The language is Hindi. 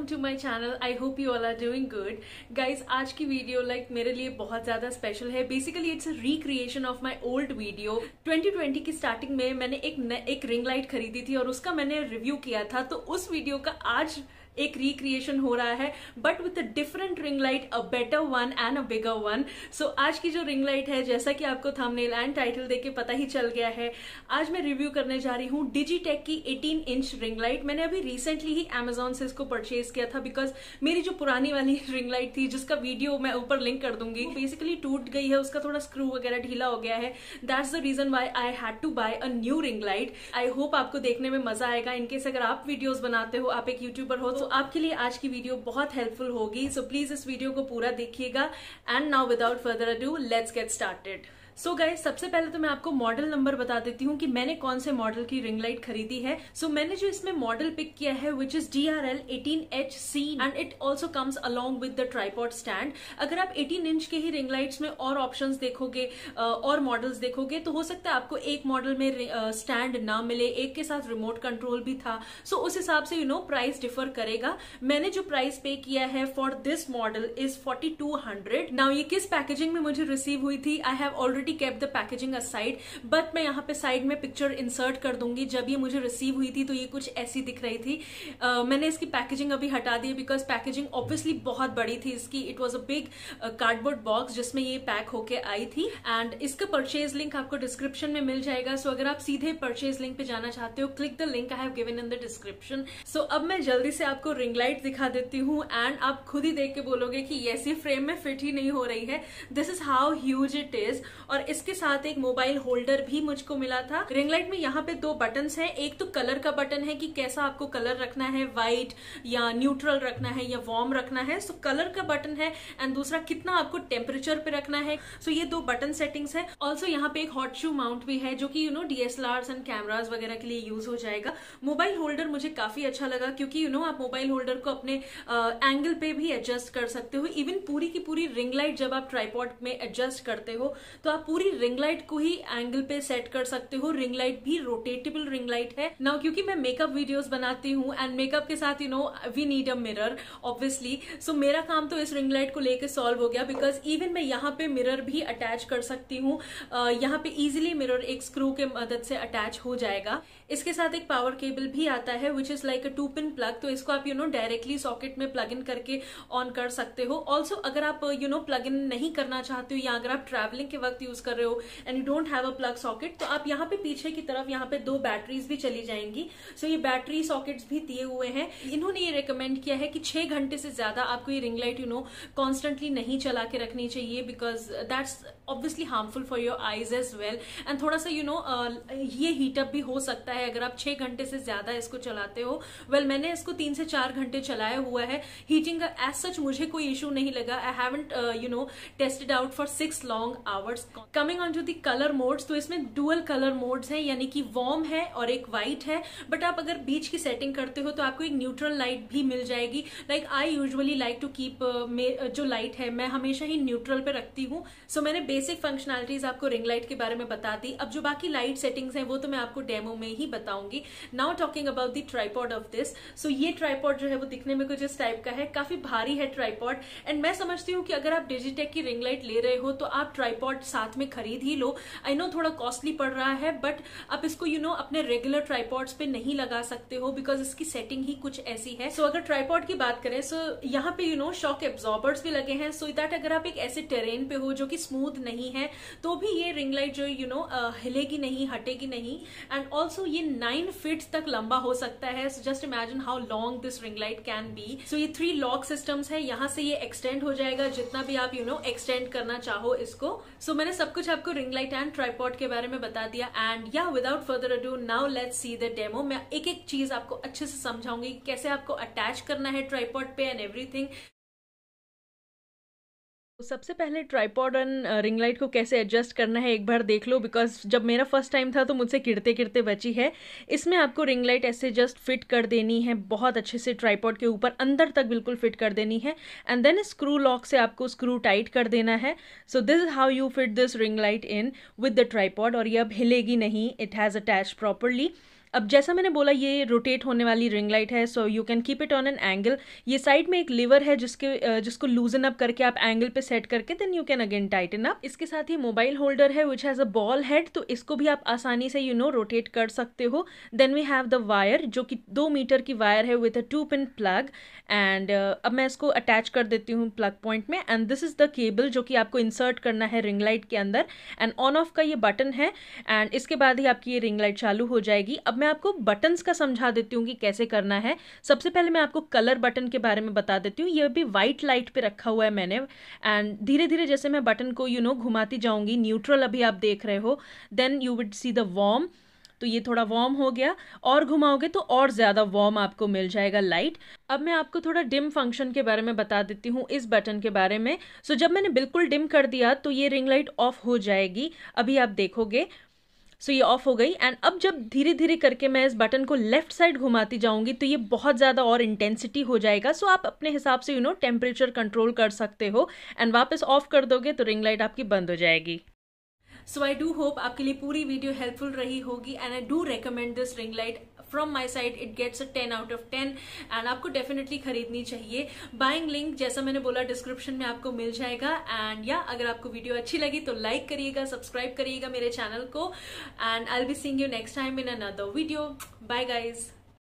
Welcome to my channel. I hope you all are doing good. Guys, आज की वीडियो मेरे लिए बहुत ज्यादा स्पेशल है। Basically it's a recreation of my old video. 2020 की स्टार्टिंग में मैंने एक रिंग लाइट खरीदी थी और उसका मैंने रिव्यू किया था, तो उस वीडियो का आज एक रिक्रिएशन हो रहा है, but with a different ring light, a better one and a bigger one. So आज की जो रिंग लाइट है, जैसा कि आपको थंबनेल एंड टाइटल देख के पता ही चल गया है, आज मैं रिव्यू करने जा रही हूँ डिजिटेक की 18 इंच रिंग लाइट। मैंने अभी रिसेंटली ही Amazon से इसको परचेज किया था, बिकॉज मेरी जो पुरानी वाली रिंग लाइट थी, जिसका वीडियो मैं ऊपर लिंक कर दूंगी, बेसिकली टूट गई है, उसका थोड़ा स्क्रू वगैरह ढीला हो गया है। That's the reason why I had to buy a new ring light. I hope आपको देखने में मजा आएगा। इनकेस अगर आप वीडियोस बनाते हो, आप एक यूट्यूबर हो, तो आपके लिए आज की वीडियो बहुत हेल्पफुल होगी। सो प्लीज इस वीडियो को पूरा देखिएगा। And now without further ado, let's get started. So guys, सबसे पहले तो मैं आपको मॉडल नंबर बता देती हूँ कि मैंने कौन से मॉडल की रिंग लाइट खरीदी है। सो मैंने जो इसमें मॉडल पिक किया है, which is DRL 18HC, and it also comes along with the tripod stand. अगर आप 18 इंच के ही रिंग लाइट्स में और ऑप्शंस देखोगे और मॉडल्स देखोगे, तो हो सकता है आपको एक मॉडल में स्टैंड ना मिले, एक के साथ रिमोट कंट्रोल भी था। सो उस हिसाब से प्राइस डिफर करेगा। मैंने जो प्राइस पे किया है for this model is 4200। Now ये किस पैकेजिंग में मुझे रिसीव हुई थी, I have already kept the packaging aside, but मैं यहाँ पे साइड में पिक्चर इंसर्ट कर दूंगी। जब ये मुझे रिसीव हुई थी तो ये कुछ ऐसी दिख रही थी। मैंने इसकी पैकेजिंग अभी हटा दी, बिकॉज पैकेजिंग ऑब्वियसली बहुत बड़ी थी इसकी। It was a big cardboard box जिसमें ये पैक होके आई थी, एंड इसका परचेज लिंक आपको डिस्क्रिप्शन में मिल जाएगा। सो अगर आप सीधे परचेज लिंक पे जाना चाहते हो, click the link I have given in the description. So अब मैं जल्दी से आपको रिंग लाइट दिखा देती हूँ, एंड आप खुद ही देख के बोलोगे कि ऐसी फ्रेम में फिट ही नहीं हो रही है। This is how huge it is. और इसके साथ एक मोबाइल होल्डर भी मुझको मिला था। रिंग लाइट में यहाँ पे दो बटन्स हैं। एक तो कलर का बटन है कि कैसा आपको कलर रखना है, व्हाइट या न्यूट्रल रखना है या वार्म रखना है, सो कलर का बटन है। एंड दूसरा कितना आपको टेम्परेचर पे रखना है। सो ये दो बटन सेटिंग्स है। ऑल्सो यहाँ पे एक हॉट शू माउंट भी है, जो कि DSLRs एंड कैमराज वगैरह के लिए यूज हो जाएगा। मोबाइल होल्डर मुझे काफी अच्छा लगा, क्योंकि आप मोबाइल होल्डर को अपने एंगल पे भी एडजस्ट कर सकते हो। इवन पूरी की पूरी रिंग लाइट जब आप ट्राइपॉड में एडजस्ट करते हो, तो आप पूरी रिंग लाइट को ही एंगल पे सेट कर सकते हो। रिंग लाइट भी रोटेटेबल रिंग लाइट है। नाउ क्योंकि मैं मेकअप वीडियोस बनाती हूँ, एंड मेकअप के साथ we need a mirror obviously. So मेरा काम तो इस रिंग लाइट को लेके सॉल्व हो गया, बिकॉज इवन मैं यहाँ पे मिरर भी अटैच कर सकती हूँ। यहाँ पे इजिली मिरर एक स्क्रू के मदद से अटैच हो जाएगा। इसके साथ एक पावर केबल भी आता है, विच इज लाइक अ 2-पिन प्लग। तो इसको आप डायरेक्टली सॉकेट में प्लग इन करके ऑन कर सकते हो। ऑल्सो अगर आप प्लग इन नहीं करना चाहते हो, या अगर आप ट्रैवलिंग के वक्त यूज कर रहे हो and you don't have a plug socket, तो आप यहाँ पे पीछे की तरफ यहाँ पे दो बैटरीज भी चली जाएंगी। सो ये बैटरी सॉकेट्स भी दिए हुए हैं। इन्होंने ये रिकमेंड किया है कि 6 घंटे से ज्यादा आपको ये रिंग लाइट कॉन्स्टेंटली नहीं चला के रखनी चाहिए, because that's obviously harmful for your eyes as well. And थोड़ा सा ये हीटअप भी हो सकता है अगर आप 6 घंटे से ज्यादा इसको चलाते हो। वेल, मैंने इसको 3 से 4 घंटे चलाया हुआ है। हीटिंग का एज सच मुझे कोई इशू नहीं लगा। I haven't tested out for 6 long hours. Coming on to the colour modes, तो इसमें डुअल कलर मोड्स हैं, यानी कि वार्म है और एक व्हाइट है। बट आप अगर बीच की सेटिंग करते हो, तो आपको एक न्यूट्रल लाइट भी मिल जाएगी। Like I usually like to keep जो लाइट है, मैं हमेशा ही न्यूट्रल पे रखती हूँ। सो मैंने बेसिक फंक्शनैलिटीज आपको रिंग लाइट के बारे में बता दी। अब जो बाकी लाइट सेटिंग्स हैं, वो तो मैं आपको डेमो में ही बताऊंगी। Now talking about the tripod of this. So ये ट्राइपॉड जो है वो दिखने में कुछ इस टाइप का है, काफी भारी है ट्राइपॉड। एंड मैं समझती हूँ कि अगर आप डिजिटेक की रिंग लाइट ले रहे हो, तो आप ट्राइपॉड साथ में खरीद ही लो। आई नो थोड़ा कॉस्टली पड़ रहा है, बट आप इसको अपने रेगुलर ट्राइपॉड्स पे नहीं लगा सकते हो, बिकॉज इसकी सेटिंग ही कुछ ऐसी है। सो अगर ट्राइपॉड की बात करें, सो यहाँ पे शॉक एब्जॉर्बर्स भी लगे हैं, सो दैट अगर आप एक ऐसे टेरेन पे हो जो कि स्मूथ नहीं है, तो भी ये रिंग लाइट जो हिलेगी नहीं, हटेगी नहीं। एंड ऑल्सो ये 9 फीट तक लंबा हो सकता है। So just imagine how long this ring light can be. So ये 3 लॉक सिस्टम्स है। यहाँ से ये एक्सटेंड हो जाएगा जितना भी आप एक्सटेंड करना चाहो इसको। सो मैंने सब कुछ आपको रिंग लाइट एंड ट्राइपॉड के बारे में बता दिया। एंड या without further ado, now let's see the demo. मैं एक एक चीज आपको अच्छे से समझाऊंगी, कैसे आपको अटैच करना है ट्राइपॉड पे एंड एवरीथिंग। सबसे पहले ट्राइपॉड एंड रिंग लाइट को कैसे एडजस्ट करना है एक बार देख लो, बिकॉज जब मेरा फर्स्ट टाइम था तो मुझसे गिरते गिरते बची है। इसमें आपको रिंग लाइट ऐसे जस्ट फिट कर देनी है, बहुत अच्छे से ट्राइपॉड के ऊपर अंदर तक बिल्कुल फिट कर देनी है। एंड देन स्क्रू लॉक से आपको स्क्रू टाइट कर देना है। So this is how you fit this ring light in with the tripod. और ये अब हिलेगी नहीं, इट हैज़ अटैच प्रॉपरली। अब जैसा मैंने बोला ये रोटेट होने वाली रिंग लाइट है, so you can keep it on an angle. ये साइड में एक लीवर है जिसको लूजन अप करके आप एंगल पे सेट करके then you can again tighten up. इसके साथ ही मोबाइल होल्डर है which has a ball head, तो इसको भी आप आसानी से रोटेट कर सकते हो। Then we have the wire जो कि 2 मीटर की वायर है with a 2 pin plug, and अब मैं इसको अटैच कर देती हूँ प्लग पॉइंट में। And this is the cable जो कि आपको इंसर्ट करना है रिंग लाइट के अंदर, एंड ऑन ऑफ का ये बटन है, एंड इसके बाद ही आपकी ये रिंग लाइट चालू हो जाएगी। अब मैं आपको बटन्स का समझा देती हूँ कि कैसे करना है। सबसे पहले मैं आपको कलर बटन के बारे में बता देती हूँ। ये भी वाइट लाइट पे रखा हुआ है मैंने, एंड धीरे धीरे जैसे मैं बटन को घुमाती जाऊंगी, न्यूट्रल अभी आप देख रहे हो, then you would see the warm, तो ये थोड़ा वार्म हो गया, और घुमाओगे तो और ज़्यादा वार्म आपको मिल जाएगा लाइट। अब मैं आपको थोड़ा डिम फंक्शन के बारे में बता देती हूँ इस बटन के बारे में। सो जब मैंने बिल्कुल डिम कर दिया तो ये रिंग लाइट ऑफ हो जाएगी, अभी आप देखोगे। सो ये ऑफ हो गई, एंड अब जब धीरे धीरे करके मैं इस बटन को लेफ्ट साइड घुमाती जाऊंगी तो ये बहुत ज़्यादा और इंटेंसिटी हो जाएगा। सो आप अपने हिसाब से टेम्परेचर कंट्रोल कर सकते हो, एंड वापस ऑफ कर दोगे तो रिंग लाइट आपकी बंद हो जाएगी। सो आई डू होप आपके लिए पूरी वीडियो हेल्पफुल रही होगी, and I do recommend this ring light from my side. It gets a 10 out of 10, and आपको डेफिनेटली खरीदनी चाहिए। बाइंग लिंक जैसा मैंने बोला डिस्क्रिप्शन में आपको मिल जाएगा। एंड या अगर आपको वीडियो अच्छी लगी तो लाइक करिएगा, सब्सक्राइब करिएगा मेरे चैनल को, and I will be seeing you next time in another video. Bye guys.